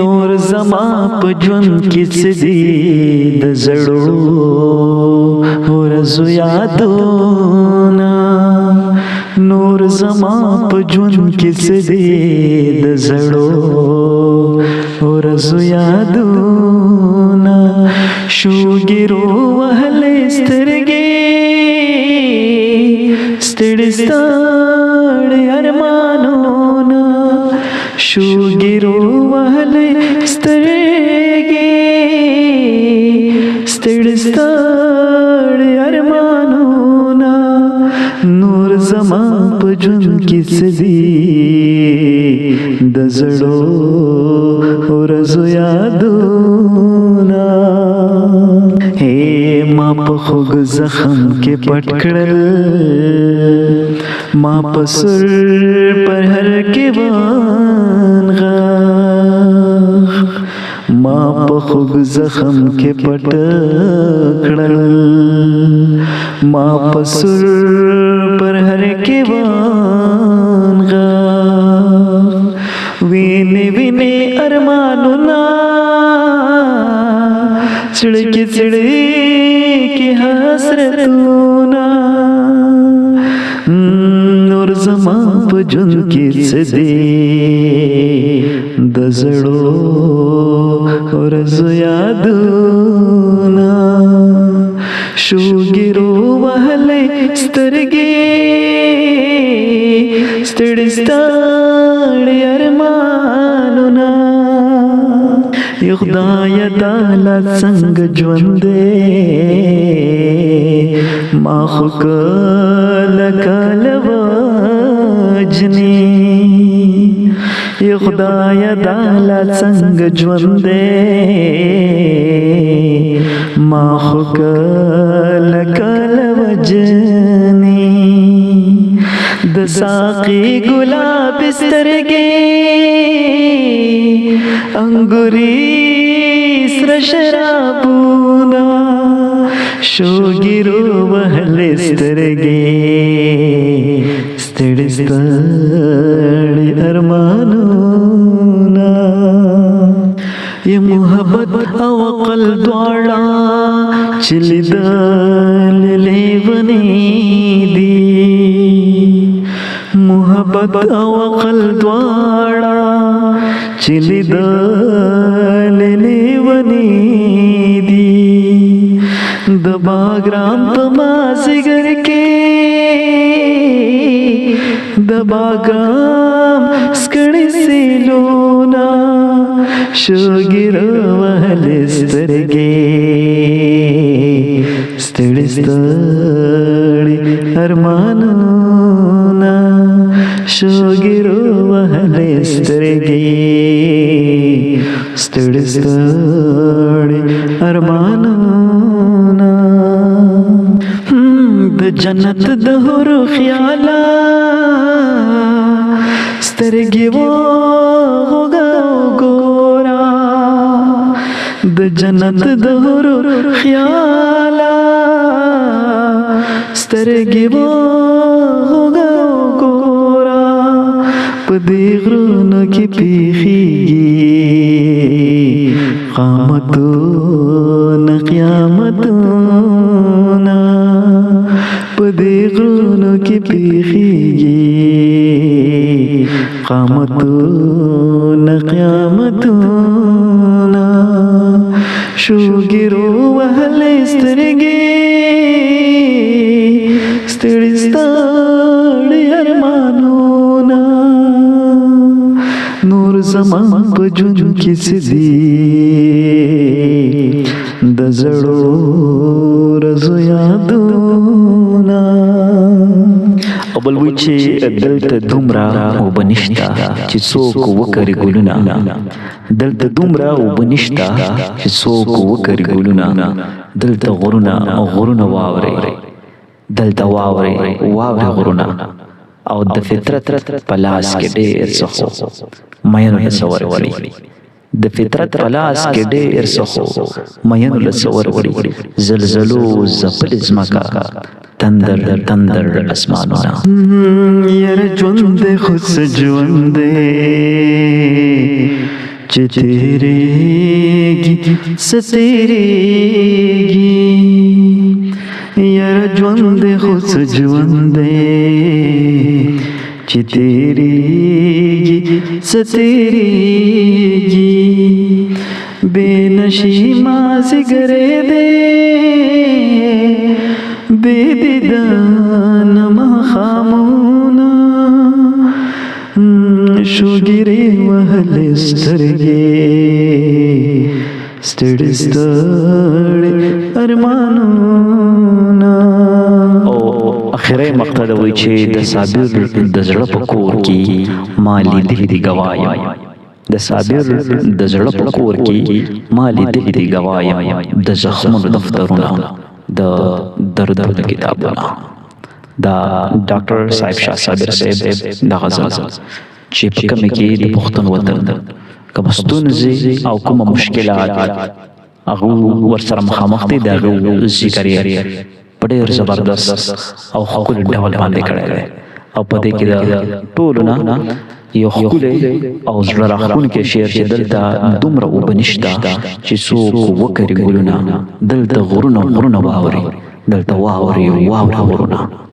نور زما په ژوند کې څه دي د زړو ورځو یادونه نور زما په ژوند کې څه دي د زړو ورځو یادونه شوګیرو وهلې سترګې ستړي ستړي ارمانونه شوګیرو وهلې سترګې ستړي ستړي ارمانونه نور زما په ژوند کې څه دي د زړو ورځو یادونه ما په خوږ زخم کې پټ کړل ما په سر پر هر کې ونغاخ ما په خوږ زخم کې پټ کړل ما په سر پر هر کې ونغاخ وینې وینې ارمانونه چړکی چړکی حسرتونه نور زما په ژوند کې څه دي د زړو ورځو یادونه شوګیرو وهلې سترګې ستړي ستړي ارمانونه یو خدای تعالی څنګه ژوند دی ما خو کله کله وجني یو خدای تعالی څنګه ژوند دی ما خو کله کله وجني د ساقي ګلاب سترګې انګوري سر شرابونه شوګیرو وهلې سترګې ستړي ستړي ارمانونه یا محبت او عقل دواړه چې لیدل لیونی دي محبت او عقل دواړه چې لیدل لیونی دي د باګرام په مازیګر کې د باګرام سکړې سیلونه شوګیرو وهلې سترګې ستړي ستړي ارمانونه شوګیرو وهلې سترګې ستړي ستړي ارمانونه د جنت د حور خیاله سترګې وګورا د جنت د حور خیاله سترګې وګورا په دې غرونو کې پیخیږي قیامتونه قیامتونه په دې غرونو کې پیخیږي قیامتونه قیامتونه شوګیرو وهلې سترګې ستړي ستړي ارمانونه نور زما په ژوند کې څه دي د زړو ورځو یادونه او بل وی چې دلته دومره اوبه نشته چې څوک وکري ګلونه دلته دومره اوبه نشته چې څوک وکري ګلونه دلته غرونه واوري دلته واوري غرونه او د فطرت په لاس کې ډېر څه مینو تصور وړي د فطرت په لاس کې ډېر څه مینو تصور وړي زلزلو زپل ځمکه تندر تندر اسمانونه یاره ژوند خو څه ژوند دی چې تیریږي ستیریږي یاره ژوند دی خو څه ژوند دی چې تیریږي ستیریږي بے نشی مازیګری دی بے دیدن ماښامونه شوګیرې وهلې سترګې ستړي ستړي ارمانونه. او اخري مقطع دا وایي چې د صابر د زړه په کور کې ما لیدلي دي ګوایم د صابر د زړه په کور کې ما لیدلي دي ګوایم د زخمونو دفترونه د دردونو کتابونه. دا ډاکټر صاحب شاه صابر صاحب د غزل چې په کومه کې د پښتون وطن کوم ستونزې او کوم مشکلات هغه ورسره مخامخ دي د هغه ذکر یې په ډېر زبردست او ښکلي ډول باندې کړی دی او په دې کې د ټولو نه یو ښکلی او زړه راښکونکی شعر چې دلته دومره اوبه نشته چې څوک وکري ګلونه دلته غرونه غرونه واوري دلته واوري واوره غرونه.